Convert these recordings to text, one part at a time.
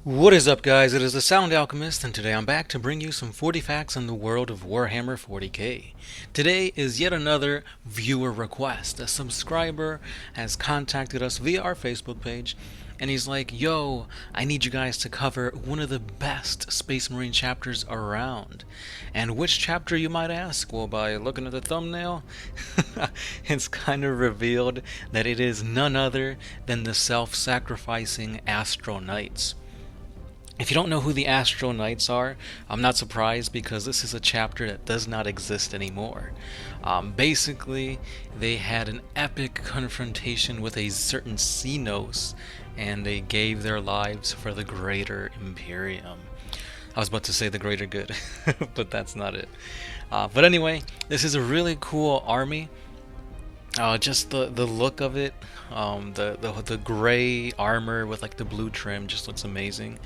What is up, guys? It is the Sound Alchemist, and today I'm back to bring you some 40 facts on the world of Warhammer 40K. Today is yet another viewer request. A subscriber has contacted us via our Facebook page, and he's like, yo, I need you guys to cover one of the best Space Marine chapters around. And which chapter, you might ask? Well, by looking at the thumbnail, it's kind of revealed that it is none other than the self-sacrificing Astral Knights. If you don't know who the Astral Knights are, I'm not surprised because this is a chapter that does not exist anymore. Basically, they had an epic confrontation with a certain Xenos, and they gave their lives for the greater Imperium. I was about to say the greater good, but that's not it. But anyway, this is a really cool army. Just the look of it, the gray armor with like the blue trim just looks amazing,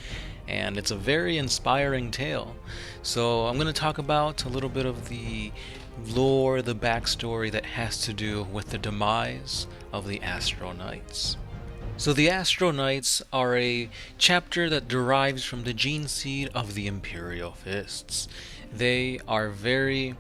and it's a very inspiring tale. So I'm going to talk about a little bit of the lore, the backstory that has to do with the demise of the Astral Knights. So the Astral Knights are a chapter that derives from the gene seed of the Imperial Fists. They are very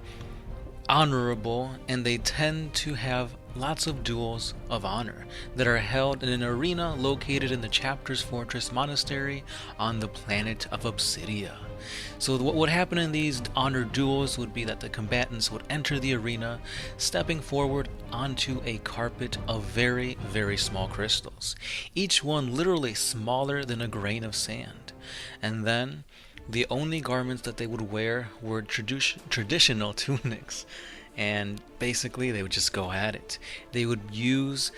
honorable, and they tend to have lots of duels of honor that are held in an arena located in the chapter's fortress monastery on the planet of Obsidia. So what would happen in these honor duels would be that the combatants would enter the arena, stepping forward onto a carpet of very, very small crystals, each one literally smaller than a grain of sand. And then the only garments that they would wear were traditional tunics, and basically they would just go at it. They would use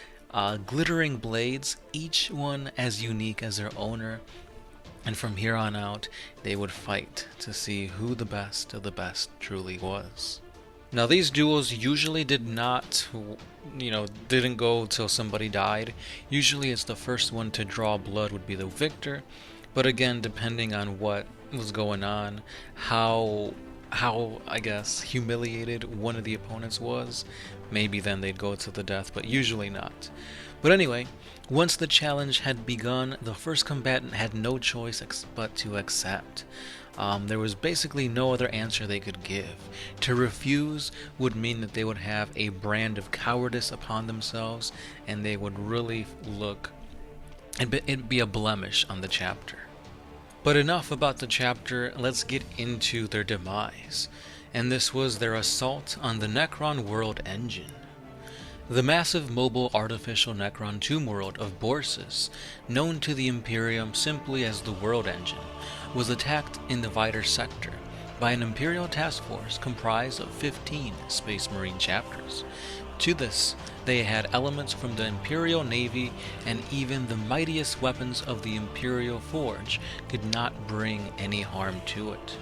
glittering blades, each one as unique as their owner, and from here on out they would fight to see who the best of the best truly was. Now these duels usually didn't go till somebody died. Usually it's the first one to draw blood would be the victor, but again, depending on what was going on, how I guess humiliated one of the opponents was, maybe then they'd go to the death, but usually not. But anyway, once the challenge had begun, the first combatant had no choice but to accept. There was basically no other answer they could give. To refuse would mean that they would have a brand of cowardice upon themselves, and they would really it'd be a blemish on the chapter. But enough about the chapter, let's get into their demise, and this was their assault on the Necron world engine. The massive mobile artificial Necron tomb world of Borsis, known to the Imperium simply as the World Engine, was attacked in the Viter sector by an Imperial task force comprised of 15 Space Marine chapters. To this, they had elements from the Imperial Navy, and even the mightiest weapons of the Imperial Forge could not bring any harm to it.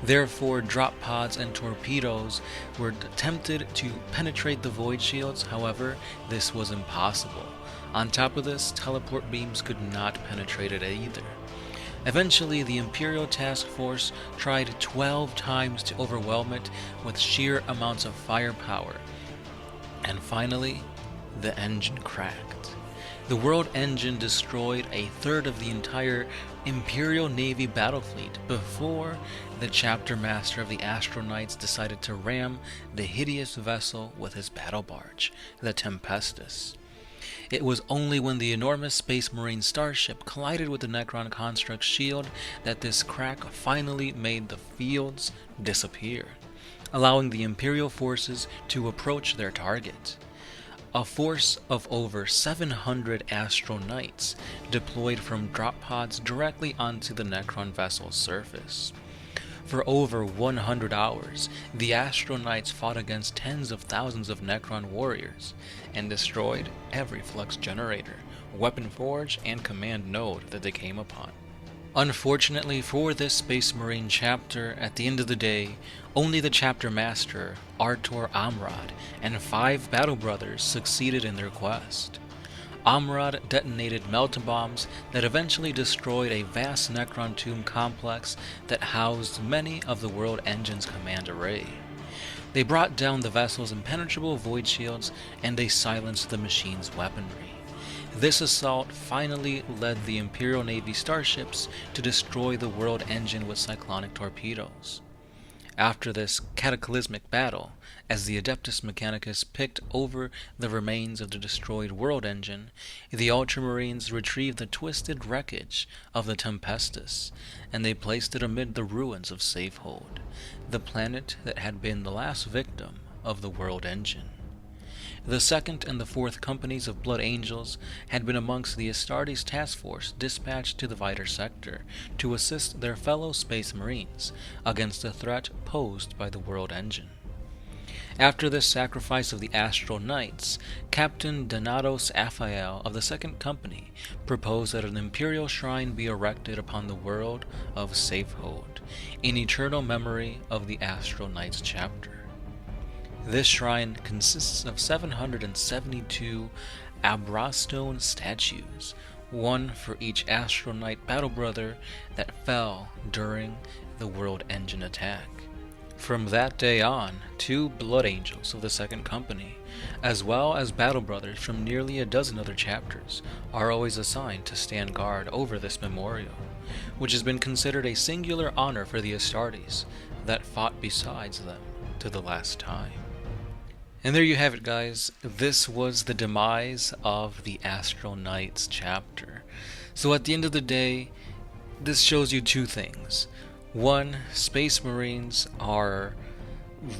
Therefore, drop pods and torpedoes were attempted to penetrate the void shields, however, this was impossible. On top of this, teleport beams could not penetrate it either. Eventually, the Imperial Task Force tried 12 times to overwhelm it with sheer amounts of firepower. And finally, the engine cracked. The World Engine destroyed a third of the entire Imperial Navy battle fleet before the chapter master of the Astral Knights decided to ram the hideous vessel with his battle barge, the Tempestus. It was only when the enormous Space Marine starship collided with the Necron construct's shield that this crack finally made the fields disappear, allowing the Imperial forces to approach their target. A force of over 700 Astral Knights deployed from drop pods directly onto the Necron vessel's surface. For over 100 hours, the Astral Knights fought against tens of thousands of Necron warriors and destroyed every flux generator, weapon forge, and command node that they came upon. Unfortunately for this Space Marine chapter, at the end of the day, only the chapter master, Artur Amrad, and 5 battle brothers succeeded in their quest. Amrad detonated melta bombs that eventually destroyed a vast Necron tomb complex that housed many of the World Engine's command array. They brought down the vessel's impenetrable void shields, and they silenced the machine's weaponry. This assault finally led the Imperial Navy starships to destroy the world engine with cyclonic torpedoes. After this cataclysmic battle, as the Adeptus Mechanicus picked over the remains of the destroyed world engine, the Ultramarines retrieved the twisted wreckage of the Tempestus, and they placed it amid the ruins of Safehold, the planet that had been the last victim of the world engine. The 2nd and the 4th Companies of Blood Angels had been amongst the Astartes task force dispatched to the Viter sector to assist their fellow Space Marines against the threat posed by the world engine. After this sacrifice of the Astral Knights, Captain Donatos Aphael of the 2nd Company proposed that an Imperial shrine be erected upon the world of Safehold, in eternal memory of the Astral Knights chapter. This shrine consists of 772 Abrastone statues, one for each Astral Knight battle brother that fell during the World Engine attack. From that day on, 2 Blood Angels of the 2nd Company, as well as battle brothers from nearly a dozen other chapters, are always assigned to stand guard over this memorial, which has been considered a singular honor for the Astartes that fought besides them to the last time. And there you have it, guys. This was the demise of the Astral Knights chapter. So at the end of the day, this shows you 2 things. 1, Space Marines are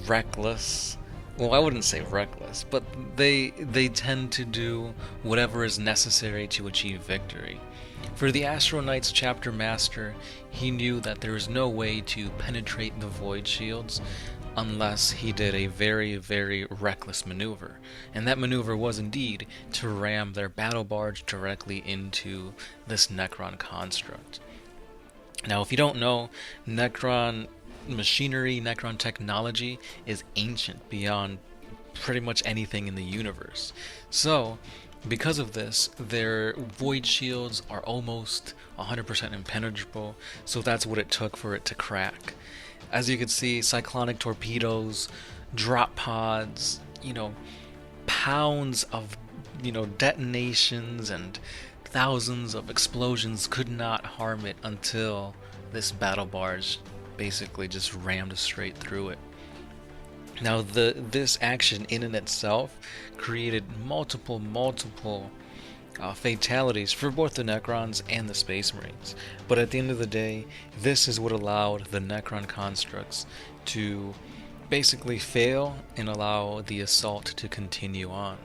reckless. Well, I wouldn't say reckless, but they tend to do whatever is necessary to achieve victory. For the Astral Knights chapter master, he knew that there was no way to penetrate the void shields unless he did a very, very reckless maneuver. And that maneuver was indeed to ram their battle barge directly into this Necron construct. Now, if you don't know, Necron machinery, Necron technology is ancient beyond pretty much anything in the universe. So, because of this, their void shields are almost 100% impenetrable, so that's what it took for it to crack. As you can see, cyclonic torpedoes, drop pods, pounds of, detonations and thousands of explosions could not harm it until this battle barge basically just rammed straight through it. Now, this action in and itself created multiple fatalities for both the Necrons and the Space Marines. But at the end of the day, this is what allowed the Necron constructs to basically fail and allow the assault to continue on.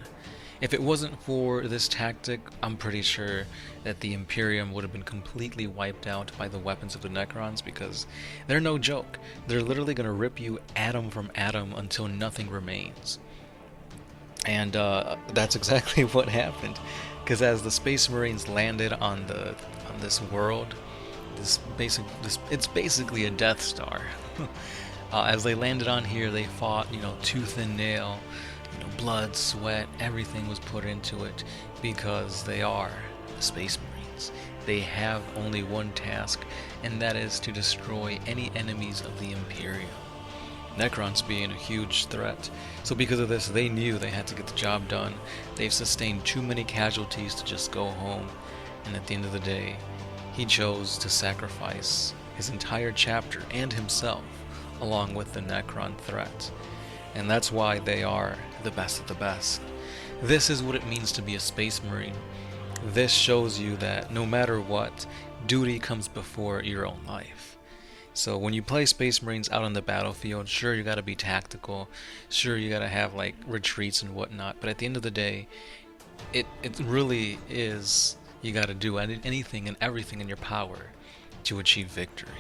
If it wasn't for this tactic, I'm pretty sure that the Imperium would have been completely wiped out by the weapons of the Necrons, because they're no joke. They're literally going to rip you atom from atom until nothing remains. And that's exactly what happened. Because as the Space Marines landed on this world, it's basically a Death Star. As they landed on here, they fought, tooth and nail, blood, sweat, everything was put into it, because they are the Space Marines. They have only one task, and that is to destroy any enemies of the Imperium. Necrons being a huge threat. So because of this, they knew they had to get the job done. They've sustained too many casualties to just go home. And at the end of the day, he chose to sacrifice his entire chapter and himself along with the Necron threat. And that's why they are the best of the best. This is what it means to be a Space Marine. This shows you that no matter what, duty comes before your own life. So when you play Space Marines out on the battlefield, sure, you gotta be tactical, sure, you gotta have retreats and whatnot, but at the end of the day, it really is, you gotta do anything and everything in your power to achieve victory.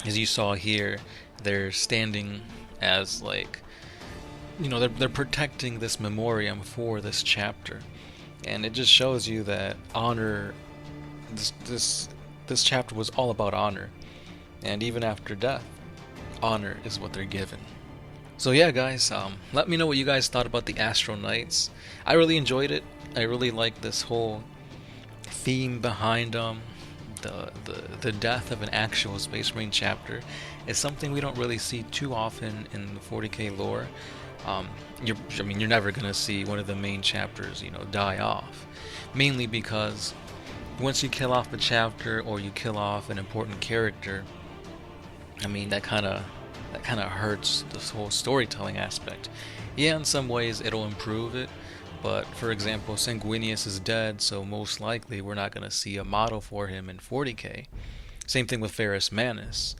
As you saw here, they're standing as they're protecting this memoriam for this chapter, and it just shows you that honor, this chapter was all about honor, and even after death, honor is what they're given. So yeah, guys, let me know what you guys thought about the Astral Knights. I really enjoyed it. I really like this whole theme behind the death of an actual Space Marine chapter is something we don't really see too often in the 40K lore. you're never gonna see one of the main chapters, die off. Mainly because once you kill off a chapter or you kill off an important character, that kind of hurts this whole storytelling aspect. Yeah, in some ways it'll improve it, but for example, Sanguinius is dead, so most likely we're not gonna see a model for him in 40k. Same thing with Ferrus Manus.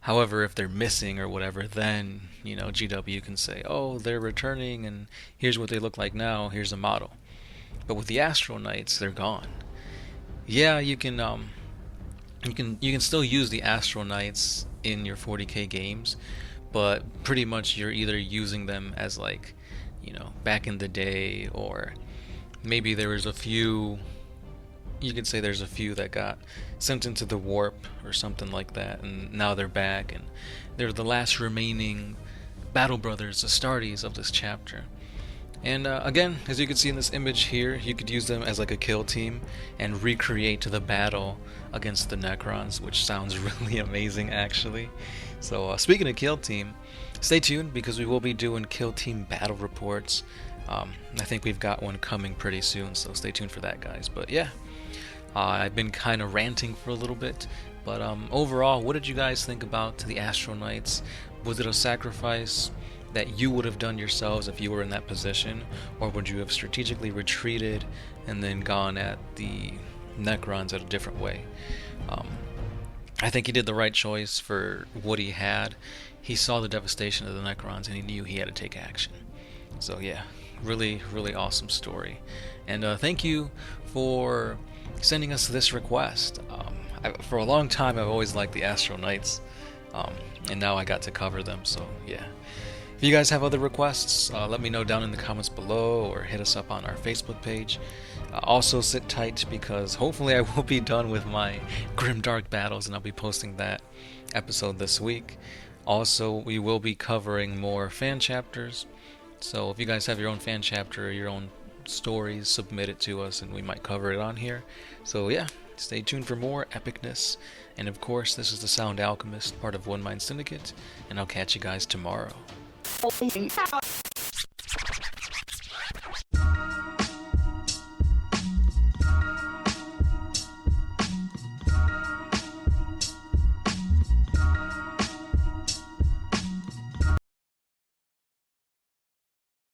However, if they're missing or whatever, then, GW can say, oh, they're returning and here's what they look like now, here's a model. But with the Astral Knights, they're gone. Yeah, you can still use the Astral Knights in your 40k games, but pretty much you're either using them as like, back in the day, or maybe there was a few, you could say there's a few that got sent into the warp or something like that, and now they're back, and they're the last remaining battle brothers, Astartes of this chapter. And again, as you can see in this image here, you could use them as like a kill team and recreate the battle against the Necrons, which sounds really amazing actually. So speaking of kill team, stay tuned because we will be doing kill team battle reports. I think we've got one coming pretty soon, so stay tuned for that, guys. But yeah, I've been kind of ranting for a little bit, but overall, what did you guys think about the Astral Knights? Was it a sacrifice that you would have done yourselves if you were in that position, or would you have strategically retreated and then gone at the Necrons in a different way? I think he did the right choice for what he had. He saw the devastation of the Necrons and he knew he had to take action. So yeah, really, really awesome story. And thank you for sending us this request. For a long time I've always liked the Astral Knights, and now I got to cover them, so yeah. If you guys have other requests, let me know down in the comments below or hit us up on our Facebook page. Also sit tight because hopefully I will be done with my Grimdark battles and I'll be posting that episode this week. Also, we will be covering more fan chapters, so if you guys have your own fan chapter or your own stories, submit it to us and we might cover it on here. So yeah, stay tuned for more epicness. And of course, this is the Sound Alchemist, part of One Mind Syndicate, and I'll catch you guys tomorrow.